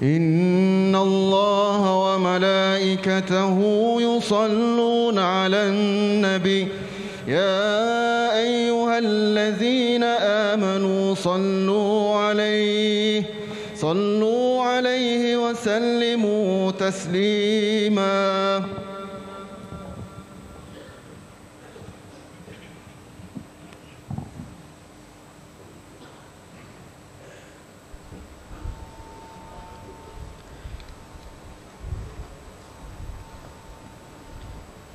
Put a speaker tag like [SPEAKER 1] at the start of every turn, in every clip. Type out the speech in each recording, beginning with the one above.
[SPEAKER 1] إن الله وملائكته يصلون على النبي يا أيها الذين آمنوا صلوا عليه وسلموا تسليما.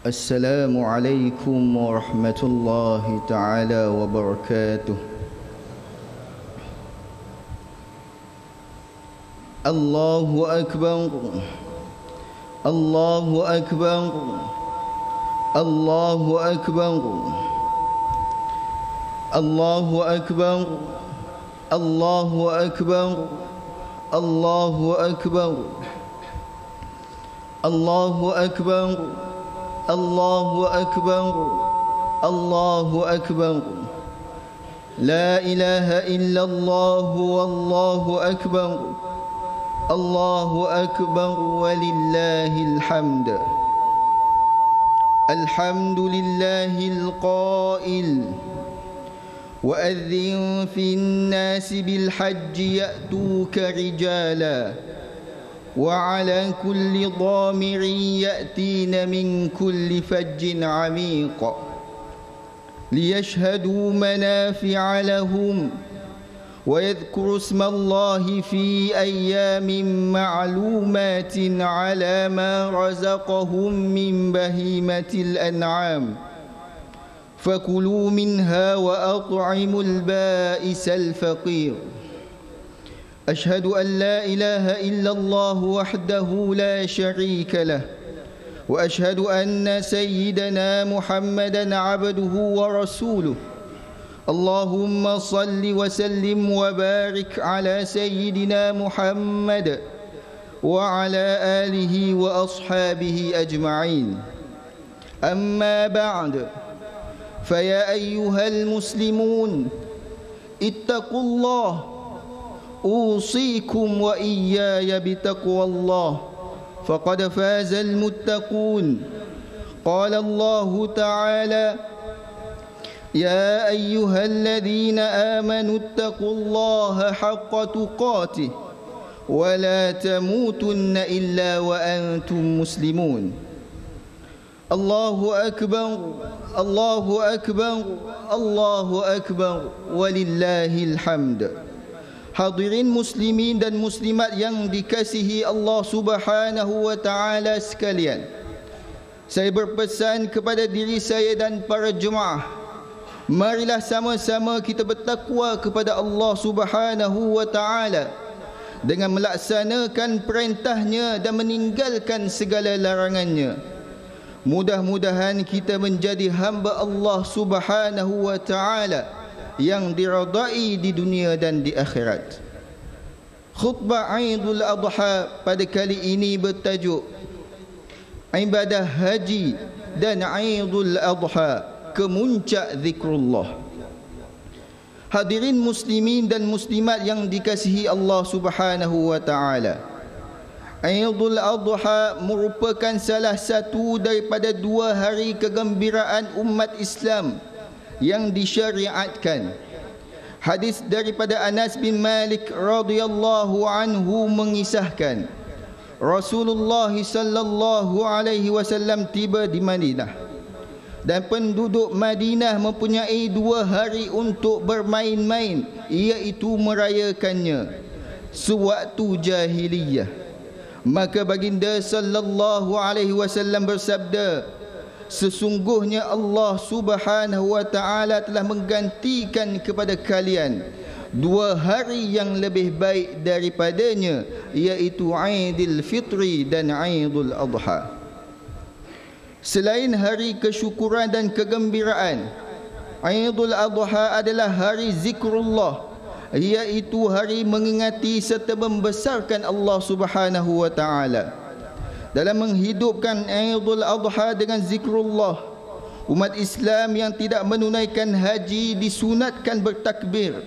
[SPEAKER 2] Assalamualaikum warahmatullahi taala wabarakatuh. Allahu akbar. Allahu akbar. Allahu akbar. Allahu akbar. Allahu akbar. Allahu akbar. Allahu akbar. Allahu akbar. Allahu akbar. La ilaha illallah wallahu akbar. Allahu akbar walillahil hamd. Alhamdulillahil qail وأذن في الناس بالحج يأتوك رجالا وعلى كل ضامر يأتين من كل فج عميق ليشهدوا منافع لهم ويذكروا اسم الله في أيام معلومات على ما رزقهم من بهيمة الأنعام فكلوا منها وأطعموا البائس الفقير. أشهد أن لا إله إلا الله وحده لا شريك له وأشهد أن سيدنا محمدا عبده ورسوله. اللهم صل وسلم وبارك على سيدنا محمد وعلى آله وأصحابه أجمعين. أما بعد، فيا أيها المسلمون اتقوا الله، أوصيكم وإياي بتقوى الله، فقد فاز المتقون. قال الله تعالى: يا أيها الذين آمنوا اتقوا الله حق تقاته ولا تموتن إلا وأنتم مسلمون. الله أكبر. الله أكبر. الله أكبر ولله الحمد. Hadirin muslimin dan muslimat yang dikasihi Allah Subhanahu wa taala sekalian, saya berpesan kepada diri saya dan para jemaah, marilah sama-sama kita bertakwa kepada Allah Subhanahu wa taala dengan melaksanakan perintahnya dan meninggalkan segala larangannya. Mudah-mudahan kita menjadi hamba Allah Subhanahu wa taala yang diridai di dunia dan di akhirat. Khutbah Aidul Adha pada kali ini bertajuk Ibadah Haji dan Aidul Adha, kemuncak zikrullah. Hadirin muslimin dan muslimat yang dikasihi Allah Subhanahu wa taala, Aidul Adha merupakan salah satu daripada dua hari kegembiraan umat Islam yang disyariatkan. Hadis daripada Anas bin Malik radhiyallahu anhu mengisahkan, Rasulullah sallallahu alaihi wasallam tiba di Madinah dan penduduk Madinah mempunyai dua hari untuk bermain-main, iaitu merayakannya sewaktu jahiliyah. Maka baginda sallallahu alaihi wasallam bersabda, sesungguhnya Allah Subhanahu wa taala telah menggantikan kepada kalian dua hari yang lebih baik daripadanya, iaitu Aidil Fitri dan Aidul Adha. Selain hari kesyukuran dan kegembiraan, Aidul Adha adalah hari zikrullah, iaitu hari mengingati serta membesarkan Allah Subhanahu wa taala. Dalam menghidupkan Aidul Adha dengan zikrullah, umat Islam yang tidak menunaikan haji disunatkan bertakbir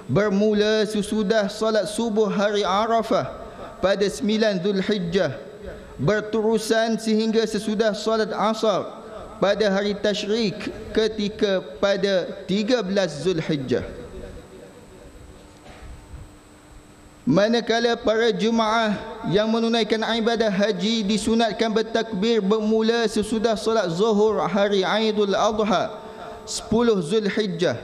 [SPEAKER 2] bermula sesudah salat subuh hari Arafah pada 9 Zulhijjah, berterusan sehingga sesudah solat asar pada hari tasyrik ketika pada 13 Zulhijjah. Manakala para jemaah yang menunaikan ibadah haji disunatkan bertakbir bermula sesudah solat zuhur hari Aidul Adha 10 Zulhijjah,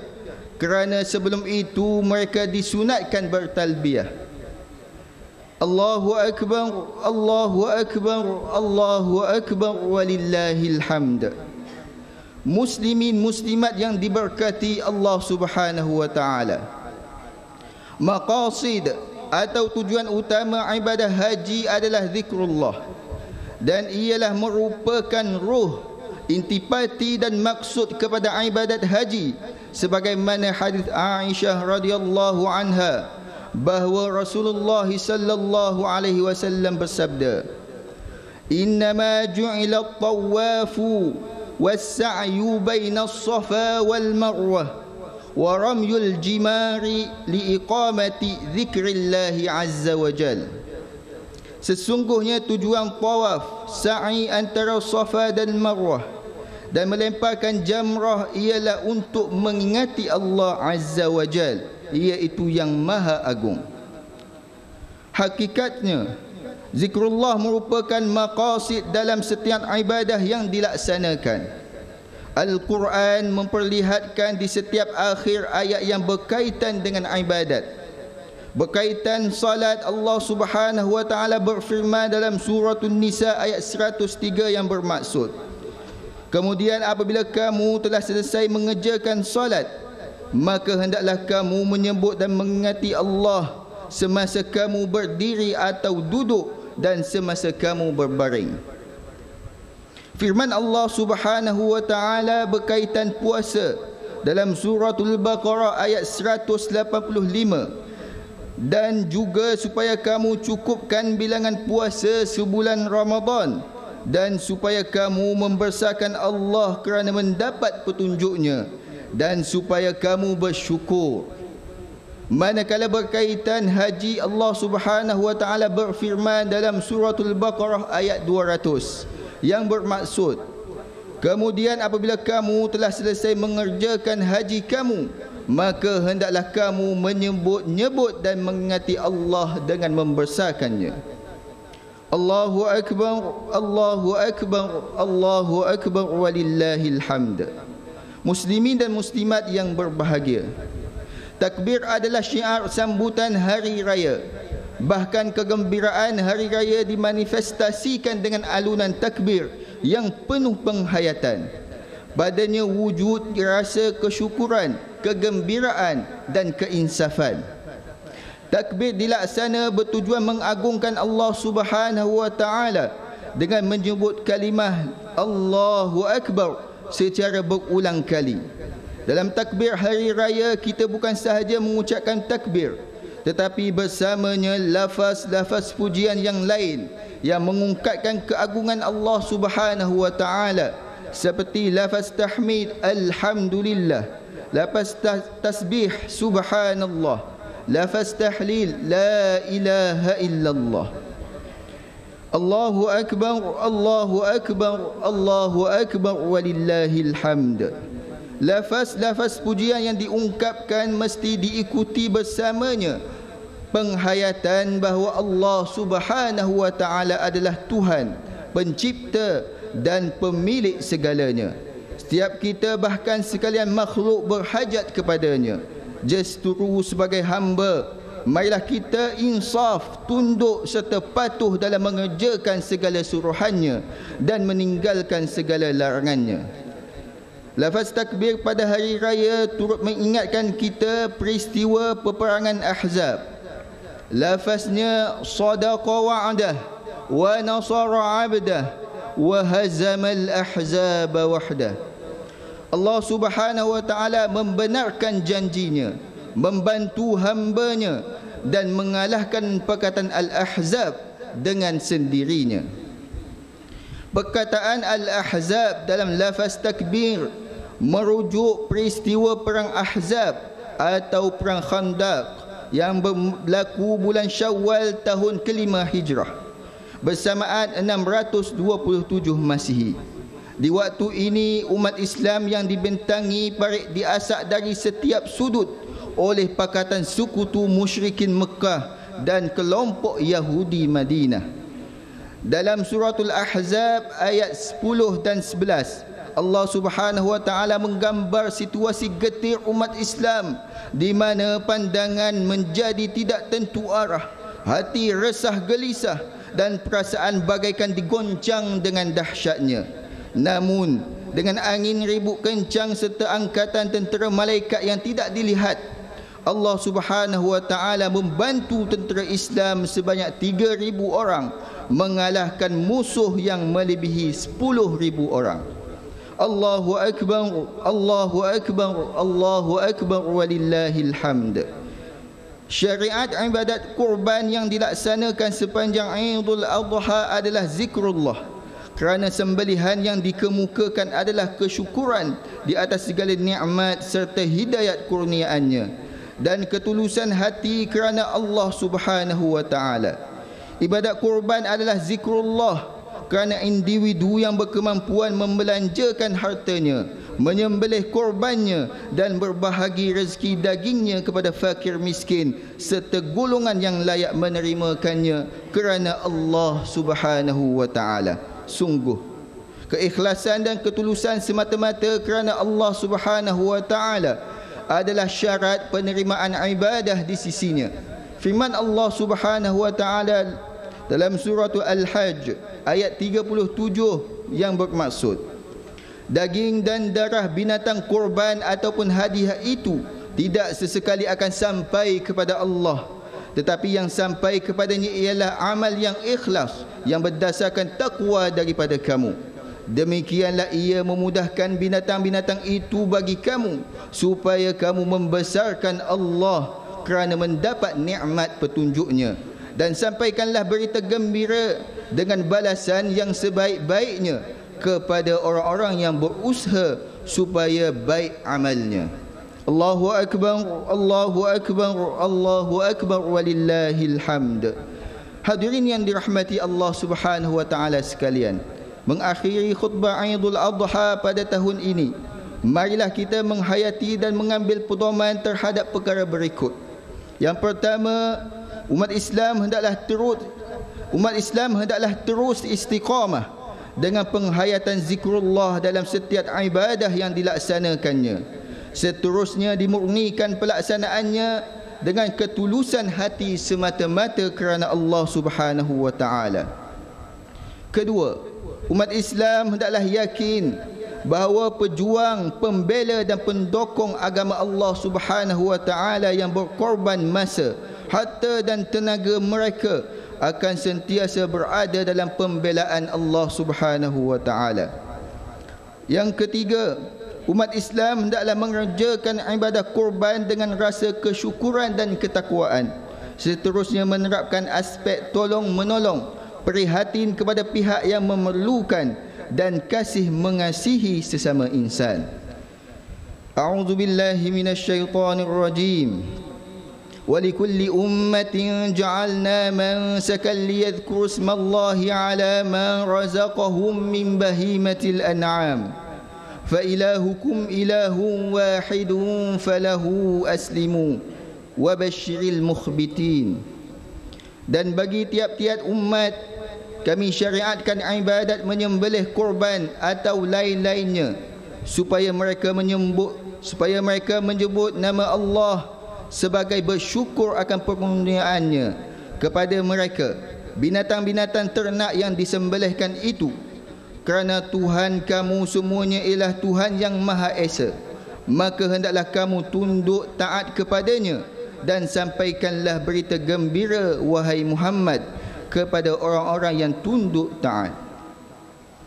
[SPEAKER 2] kerana sebelum itu mereka disunatkan bertalbiyah. Allahu Akbar, Allahu Akbar, Allahu Akbar, walillahil hamd. Muslimin muslimat yang diberkati Allah Subhanahu wa taala, maqasid atau tujuan utama ibadah haji adalah zikrullah, dan ialah merupakan ruh, intipati dan maksud kepada ibadat haji, sebagaimana hadis Aisyah radhiyallahu anha bahawa Rasulullah sallallahu alaihi wasallam bersabda, "Innama ju'ila at-tawafu was-sa'yu baina as-safa wal-marwah wa ramyul jimari liiqamati dzikrillahi azza wa jal." Sesungguhnya tujuan tawaf, sa'i antara Safa dan Marwah, dan melemparkan jamrah ialah untuk mengingati Allah azza wa jal, iaitu yang maha agung. Hakikatnya zikrullah merupakan maqasid dalam setiap ibadah yang dilaksanakan. Al-Quran memperlihatkan di setiap akhir ayat yang berkaitan dengan ibadat. Berkaitan salat, Allah Subhanahu wa taala berfirman dalam surah An-Nisa ayat 103 yang bermaksud, "Kemudian apabila kamu telah selesai mengerjakan salat, maka hendaklah kamu menyebut dan mengingati Allah semasa kamu berdiri atau duduk dan semasa kamu berbaring." Firman Allah Subhanahu wa taala berkaitan puasa dalam suratul Baqarah ayat 185, "Dan juga supaya kamu cukupkan bilangan puasa sebulan Ramadan, dan supaya kamu membesarkan Allah kerana mendapat petunjuknya, dan supaya kamu bersyukur." Manakala berkaitan haji, Allah Subhanahu wa taala berfirman dalam suratul Baqarah ayat 200 yang bermaksud, "Kemudian apabila kamu telah selesai mengerjakan haji kamu, maka hendaklah kamu menyebut-nyebut dan mengingati Allah dengan membesarkannya." Allahu Akbar, Allahu Akbar, Allahu Akbar, walillahil hamd. Muslimin dan muslimat yang berbahagia, takbir adalah syiar sambutan hari raya. Bahkan kegembiraan hari raya dimanifestasikan dengan alunan takbir yang penuh penghayatan. Padanya wujud rasa kesyukuran, kegembiraan dan keinsafan. Takbir dilaksana bertujuan mengagungkan Allah Subhanahu wa taala dengan menyebut kalimah Allahu Akbar secara berulang kali. Dalam takbir hari raya, kita bukan sahaja mengucapkan takbir, tetapi bersamanya lafaz-lafaz pujian yang lain yang mengungkapkan keagungan Allah Subhanahu wa taala, seperti lafaz tahmid alhamdulillah, lafaz tasbih subhanallah, lafaz tahlil la ilaha illallah. Allahu akbar, Allahu akbar, Allahu akbar, walillahil hamd. Lafaz-lafaz pujian yang diungkapkan mesti diikuti bersamanya penghayatan bahawa Allah Subhanahu wa taala adalah Tuhan, pencipta dan pemilik segalanya. Setiap kita, bahkan sekalian makhluk, berhajat kepadanya. Justru sebagai hamba, marilah kita insaf, tunduk serta patuh dalam mengerjakan segala suruhannya dan meninggalkan segala larangannya. Lafaz takbir pada hari raya turut mengingatkan kita peristiwa peperangan Ahzab. Lafaznya sadaqa wa'dah wa nasara 'abdah wa hazamal ahzaba wahdah. Allah Subhanahu wa taala membenarkan janjinya, membantu hambanya dan mengalahkan perkataan Al-Ahzab dengan sendirinya. Perkataan Al-Ahzab dalam lafaz takbir merujuk peristiwa perang Ahzab atau perang Khandaq yang berlaku bulan Syawal tahun kelima Hijrah bersamaan 627 Masihi. Di waktu ini umat Islam yang dibentangi parit diasak dari setiap sudut oleh pakatan sekutu musyrikin Mekah dan kelompok Yahudi Madinah. Dalam suratul Ahzab ayat 10 dan 11, Allah Subhanahu wa taala menggambar situasi getir umat Islam di mana pandangan menjadi tidak tentu arah, hati resah gelisah dan perasaan bagaikan digoncang dengan dahsyatnya. Namun dengan angin ribut kencang serta angkatan tentera malaikat yang tidak dilihat, Allah Subhanahu wa taala membantu tentera Islam sebanyak 3,000 orang mengalahkan musuh yang melebihi 10,000 orang. Allahu akbar, Allahu akbar, Allahu akbar walillahil hamd. Syariat ibadat kurban yang dilaksanakan sepanjang Aidul Adha adalah zikrullah, kerana sembelihan yang dikemukakan adalah kesyukuran di atas segala nikmat serta hidayat kurniaannya dan ketulusan hati kerana Allah Subhanahu wa taala. Ibadat kurban adalah zikrullah kerana individu yang berkemampuan membelanjakan hartanya, menyembelih korbannya dan berbahagi rezeki dagingnya kepada fakir miskin serta golongan yang layak menerimakannya kerana Allah Subhanahu wa taala. Sungguh keikhlasan dan ketulusan semata-mata kerana Allah Subhanahu wa taala adalah syarat penerimaan ibadah di sisinya. Firman Allah Subhanahu wa taala dalam surah Al-Hajj ayat 37 yang bermaksud, daging dan darah binatang kurban ataupun hadiah itu tidak sesekali akan sampai kepada Allah, tetapi yang sampai kepadanya ialah amal yang ikhlas yang berdasarkan takwa daripada kamu. Demikianlah ia memudahkan binatang-binatang itu bagi kamu supaya kamu membesarkan Allah kerana mendapat nikmat petunjuknya. Dan sampaikanlah berita gembira dengan balasan yang sebaik-baiknya kepada orang-orang yang berusaha supaya baik amalnya. Allahu akbar, Allahu akbar, Allahu akbar walillahil hamd. Hadirin yang dirahmati Allah Subhanahu wa taala sekalian, mengakhiri khutbah Aidul Adha pada tahun ini, marilah kita menghayati dan mengambil pedoman terhadap perkara berikut. Yang pertama, umat Islam hendaklah terus istiqamah dengan penghayatan zikrullah dalam setiap ibadah yang dilaksanakannya. Seterusnya dimurnikan pelaksanaannya dengan ketulusan hati semata-mata kerana Allah Subhanahu wa taala. Kedua, umat Islam hendaklah yakin bahawa pejuang, pembela dan pendokong agama Allah Subhanahu wa taala yang berkorban masa, harta dan tenaga mereka akan sentiasa berada dalam pembelaan Allah Subhanahu wa taala. Yang ketiga, umat Islam hendaklah mengerjakan ibadah kurban dengan rasa kesyukuran dan ketakwaan. Seterusnya menerapkan aspek tolong-menolong, prihatin kepada pihak yang memerlukan dan kasih mengasihi sesama insan. A'udzu billahi minasyaitonir rajim. ولكل أمة جعلنا منسكا ليذكروا اسم الله على ما رزقهم من بهيمة الأنعام فإلهكم إله واحد فله أسلموا وبشر المخبتين. Dan bagi tiap-tiap umat kami syariatkan ibadat menyembelih kurban atau lain-lainnya supaya mereka menyebut nama Allah sebagai bersyukur akan pengurniaannya kepada mereka binatang-binatang ternak yang disembelihkan itu, kerana Tuhan kamu semuanya ialah Tuhan yang Maha Esa. Maka hendaklah kamu tunduk taat kepadanya dan sampaikanlah berita gembira wahai Muhammad kepada orang-orang yang tunduk taat.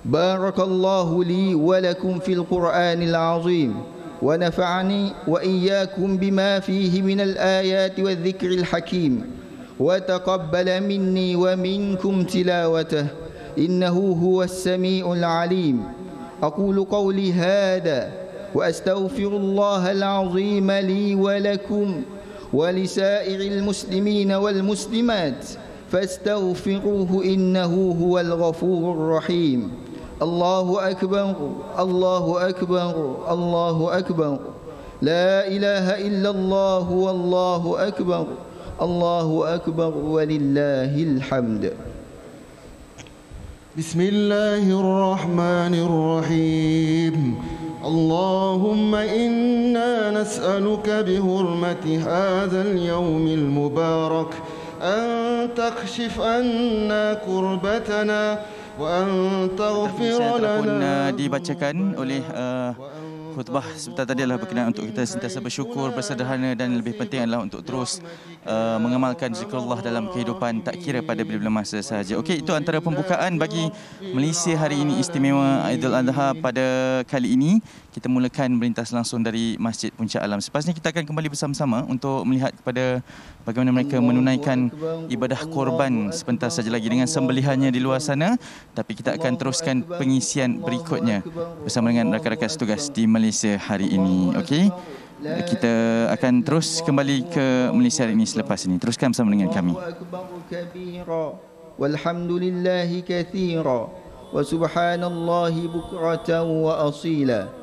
[SPEAKER 2] Barakallahu li wa lakum fil Qur'anil azim ونفعني وإياكم بما فيه من الآيات والذكر الحكيم وتقبل مني ومنكم تلاوته إنه هو السميع العليم. أقول قولي هذا وأستغفر الله العظيم لي ولكم ولسائر المسلمين والمسلمات فاستغفروه إنه هو الغفور الرحيم. الله أكبر الله أكبر الله أكبر لا إله إلا الله والله أكبر الله أكبر ولله الحمد.
[SPEAKER 1] بسم الله الرحمن الرحيم. اللهم إنا نسألك بحرمة هذا اليوم المبارك أن تكشف عنا كربتنا وأن تغفر لنا.
[SPEAKER 3] Dibacakan oleh khutbah sebentar tadi adalah berkenaan untuk kita sentiasa bersyukur, bersederhana dan lebih penting adalah untuk terus mengamalkan zikrullah dalam kehidupan tak kira pada bila-bila masa sahaja. Okey, itu antara pembukaan bagi Malaysia hari ini istimewa Aidil Adha pada kali ini. Kita mulakan melintas langsung dari Masjid Puncak Alam. Sepasnya kita akan kembali bersama-sama untuk melihat kepada bagaimana mereka menunaikan ibadah korban sebentar saja lagi dengan sembelihannya di luar sana. Tapi kita akan teruskan pengisian berikutnya bersama dengan rakan-rakan setugas di Malaysia hari ini. Okey, kita akan terus kembali ke Malaysia hari ini selepas ini. Teruskan bersama dengan kami.
[SPEAKER 2] Walhamdulillahi katsira wa subhanallahi bukratan wa asila.